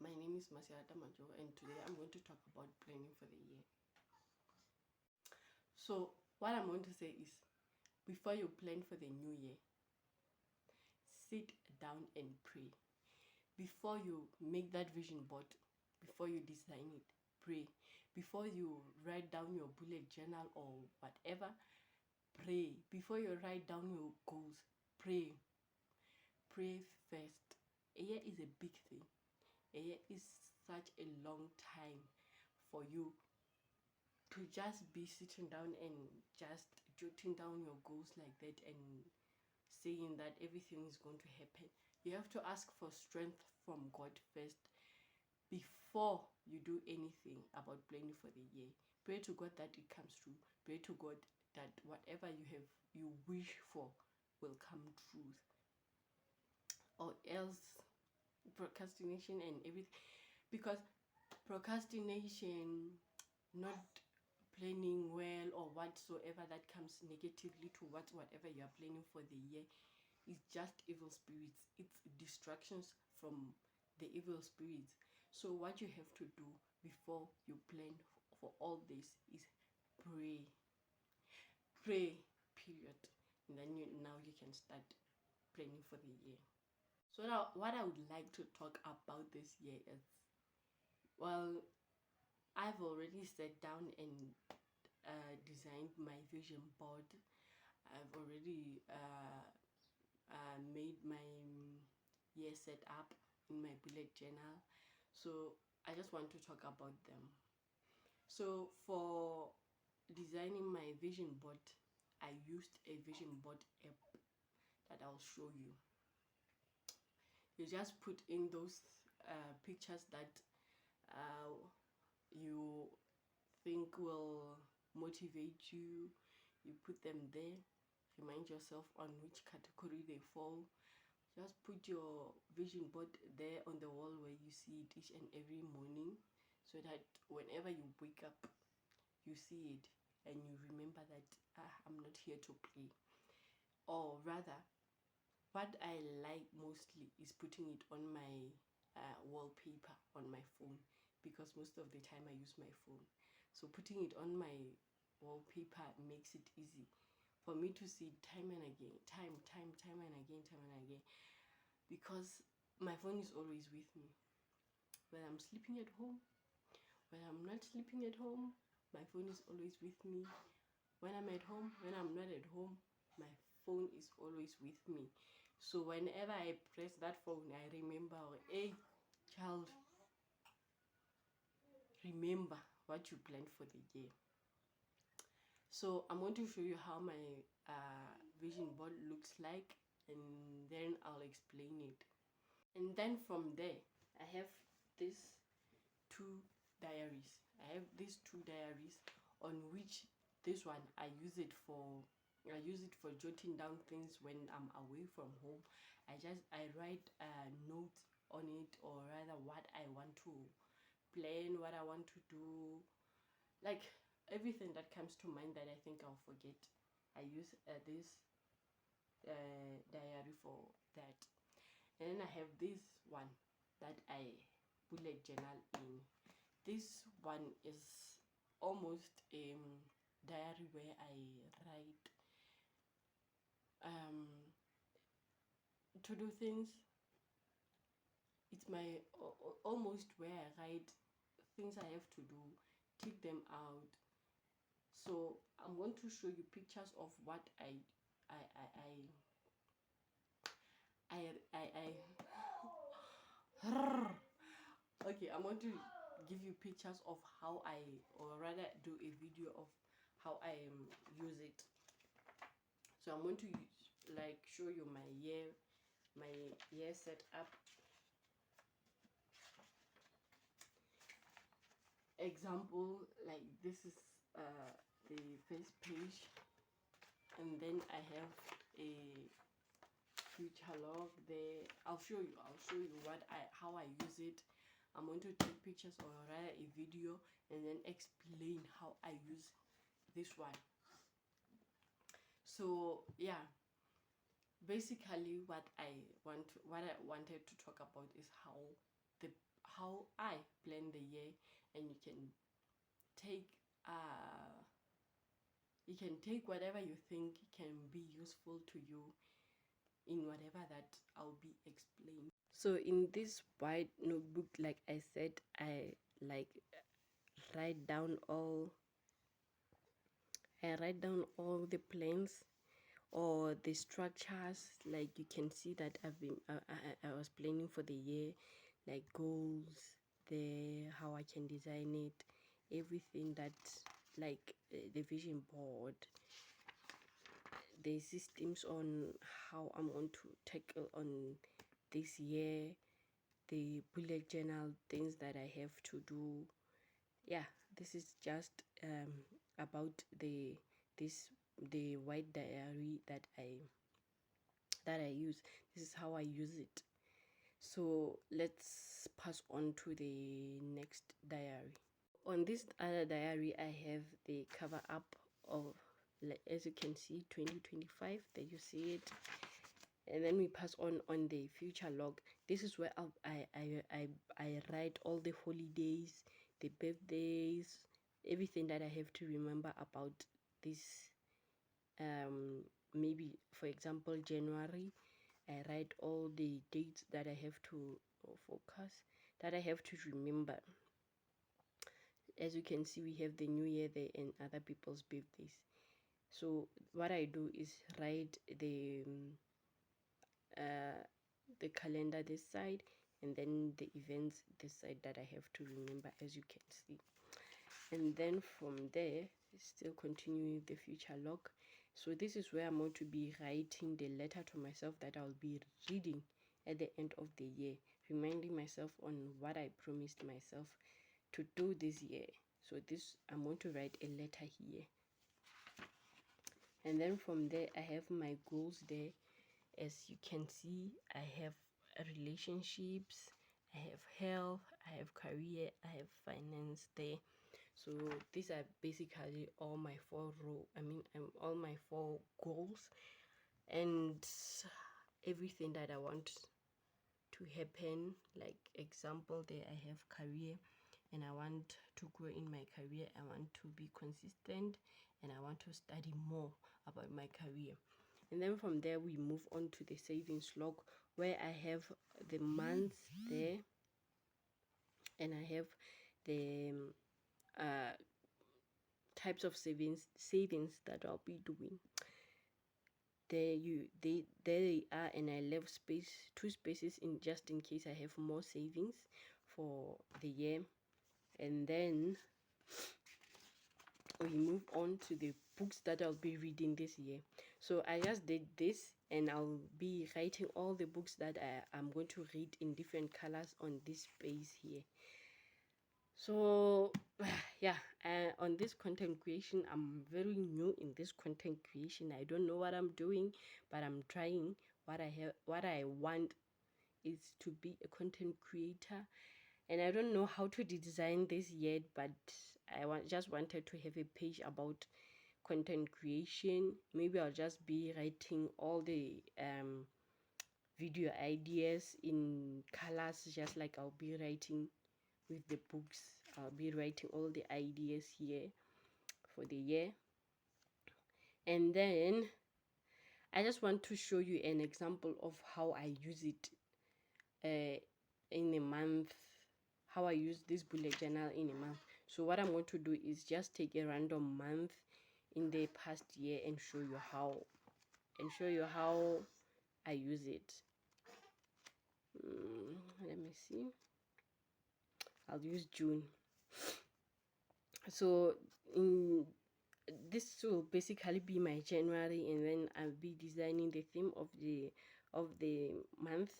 My name is Masiata Majo, and today I'm going to talk about planning for the year. So what I'm going to say is, before you plan for the new year, sit down and pray. Before you make that vision board, before you design it, pray. Before you write down your bullet journal or whatever, pray. Before you write down your goals, pray. Pray first. A year is a big thing. A year is such a long time for you to just be sitting down and just jotting down your goals like that and saying that everything is going to happen. You have to ask for strength from God first before you do anything about planning for the year. Pray to God that it comes true. Pray to God that whatever you wish for will come true, or else procrastination and everything. Because procrastination, not planning well, or whatsoever that comes negatively towards whatever you are planning for the year, is just evil spirits. It's distractions from the evil spirits. So what you have to do before you plan for all this is pray. Pray, period. And then now you can start planning for the year. So now what I would like to talk about this year is, well, I've already sat down and designed my vision board. I've already made my year set up in my bullet journal. So I just want to talk about them. So for designing my vision board, I used a vision board app that I'll show you. You just put in those pictures that you think will motivate you. You put them there, remind yourself on which category they fall. Just put your vision board there on the wall where you see it each and every morning, so that whenever you wake up you see it and you remember that I'm not here to play. Or rather, what I like mostly is putting it on my wallpaper on my phone, because most of the time I use my phone. So putting it on my wallpaper makes it easy for me to see time and again, time and again, because my phone is always with me. When I'm sleeping at home, when I'm not sleeping at home, my phone is always with me. When I'm at home, when I'm not at home, my phone is always with me. So whenever I press that phone, I remember, hey child, remember what you planned for the year. So I'm going to show you how my vision board looks like, and then I'll explain it. And then from there, I have these two diaries. On which this one I use it for jotting down things when I'm away from home. I write notes on it, or rather what I want to plan, what I want to do, like everything that comes to mind that I think I'll forget. I use this diary for that. And then I have this one that I bullet journal in. This one is almost a diary where I write to do things. It's my almost where I write things I have to do, tick them out. So I'm going to show you pictures of what okay, I'm going to give you pictures of how or rather do a video of how I use it. So I'm going to show you my year set up. Example, like this is the first page, and then I have a future log there. I'll show you how I use it. I'm going to take pictures, or rather a video, and then explain how I use this one. So yeah, basically what I wanted to talk about is how how I plan the year, and you can take whatever you think can be useful to you in whatever that I'll be explaining. So in this white notebook, like I said, I like write down all the plans or the structures. Like you can see that I was planning for the year, like goals there, how I can design it, everything that, like the vision board, the systems on how I'm going to tackle on this year, the bullet journal, things that I have to do. Yeah, this is just about the white diary that I use. This is how I use it. So let's pass on to the next diary. On this other diary, I have the cover up of, as you can see, 2025. There you see it. And then we pass on the future log. This is where I write all the holidays, the birthdays, everything that I have to remember about this. Maybe for example January, I write all the dates that I have to focus, that I have to remember. As you can see, we have the new year there and other people's birthdays. So what I do is write the calendar this side, and then the events this side that I have to remember, as you can see. And then from there, still continuing the future log. So this is where I'm going to be writing the letter to myself that I'll be reading at the end of the year, reminding myself on what I promised myself to do this year. So this, I'm going to write a letter here. And then from there, I have my goals there. As you can see, I have relationships, I have health, I have career, I have finance there. So these are basically all my all my 4 goals, and everything that I want to happen. Like example there, I have career, and I want to grow in my career. I want to be consistent, and I want to study more about my career. And then from there, we move on to the savings log, where I have the months there, and I have the types of savings that I'll be doing. There they are, and I left 2 spaces in just in case I have more savings for the year. And then we move on to the books that I'll be reading this year. So I just did this, and I'll be writing all the books that I'm going to read in different colors on this space here. So yeah, on this content creation, I'm very new in this content creation. I don't know what I'm doing, but I'm trying. What I want is to be a content creator, and I don't know how to design this yet, but just wanted to have a page about content creation. Maybe I'll just be writing all the video ideas in colors, just like I'll be writing with the books. I'll be writing all the ideas here for the year. And then I just want to show you an example of how I use it in a month, how I use this bullet journal in a month. So what I'm going to do is just take a random month in the past year and show you how I use it. Let me see. I'll use June. So this will basically be my January, and then I'll be designing the theme of the month,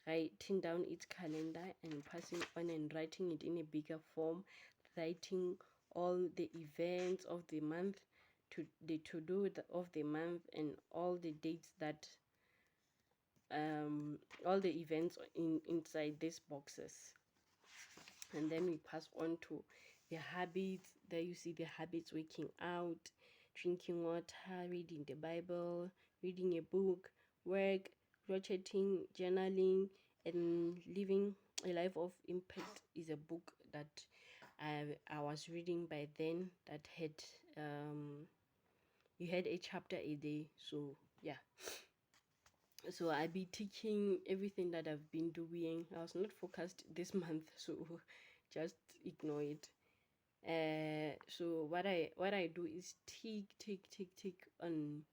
writing down its calendar and passing on and writing it in a bigger form, writing all the events of the month, the to-do of the month, and all the dates that all the events inside these boxes. And then we pass on to the habits. There you see the habits: waking out, drinking water, reading the Bible, reading a book, work, crocheting, journaling, And Living a Life of Impact is a book that I was reading by then, that had you had a chapter a day. So yeah, so I'll be taking everything that I've been doing. I was not focused this month, so just ignore it. So what I do is tick on.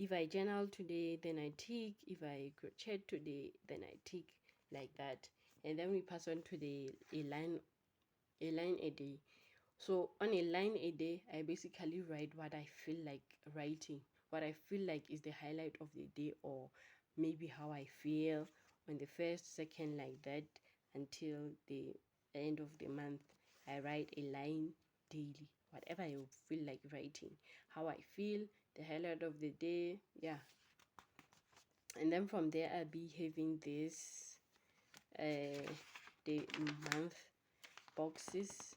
If I journal today, then I tick. If I crochet today, then I tick, like that. And then we pass on to the a line a day. So on a line a day, I basically write what I feel like writing, what I feel like is the highlight of the day, or maybe how I feel on the first, second, like that, until the end of the month. I write a line daily, whatever I feel like writing, how I feel, the highlight of the day, yeah. And then from there, I'll be having this the month boxes,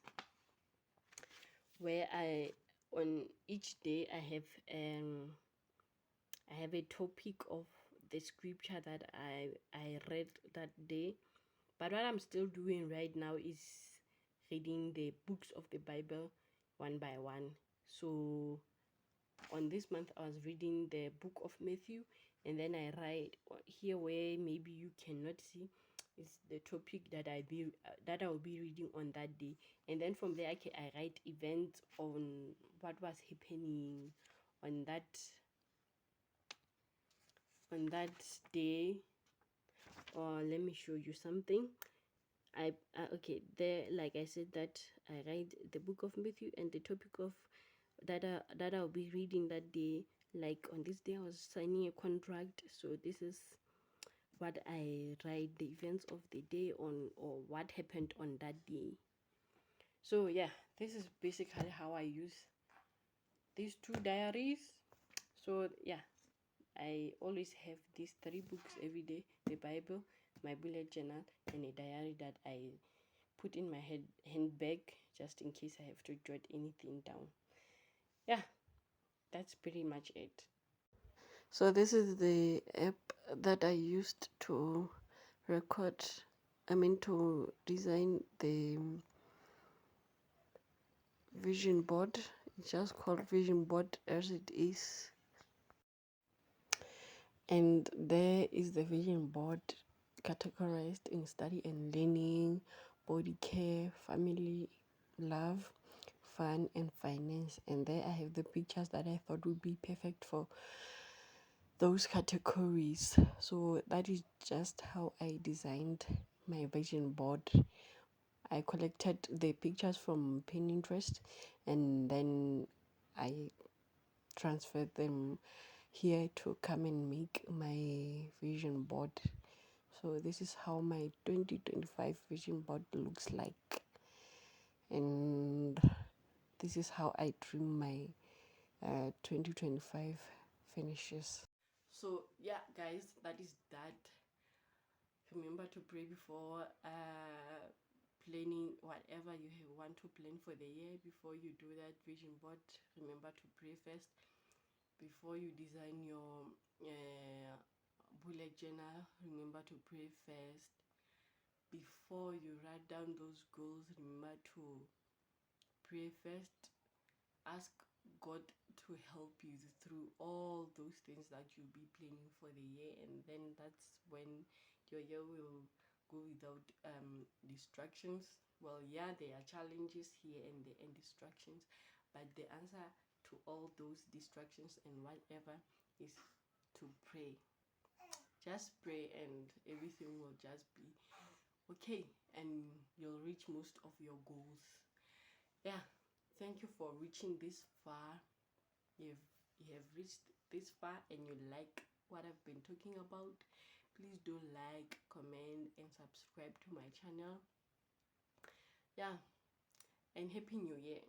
where on each day I have a topic of the scripture that I read that day. But what I'm still doing right now is reading the books of the Bible one by one. So on this month I was reading the book of Matthew, and then I write here where maybe you cannot see is the topic that I will be reading on that day. And then from there I write events on what was happening on that day. Or let me show you something. Okay, there, like I said, that I write the book of Matthew and the topic of that I'll be reading that day. Like on this day I was signing a contract, so this is what I write, the events of the day on, or what happened on that day. So yeah, this is basically how I use these two diaries. So yeah, I always have these 3 books every day: the Bible, my bullet journal, and a diary that I put in my handbag just in case I have to jot anything down. Yeah, that's pretty much it. So this is the app that I used to to design the vision board. It's just called vision board as it is. And there is the vision board categorized in study and learning, body care, family, love, fun, and finance. And there I have the pictures that I thought would be perfect for those categories. So that is just how I designed my vision board. I collected the pictures from Pinterest, and then I transferred them here to come and make my vision board. So this is how my 2025 vision board looks like, and this is how I dream my 2025 finishes. So yeah guys, that is that. Remember to pray before planning whatever you want to plan for the year. Before you do that vision board, remember to pray first. Before you design your bullet journal, remember to pray first. Before you write down those goals, remember to pray first. Ask God to help you through all those things that you'll be planning for the year, and then that's when your year will go without distractions. Well, yeah, there are challenges here and there and distractions, but the answer to all those distractions and whatever is to pray. Just pray and everything will just be okay, and you'll reach most of your goals. Yeah, thank you for reaching this far. You have reached this far and you like what I've been talking about. Please do like, comment, and subscribe to my channel. Yeah, and happy new year.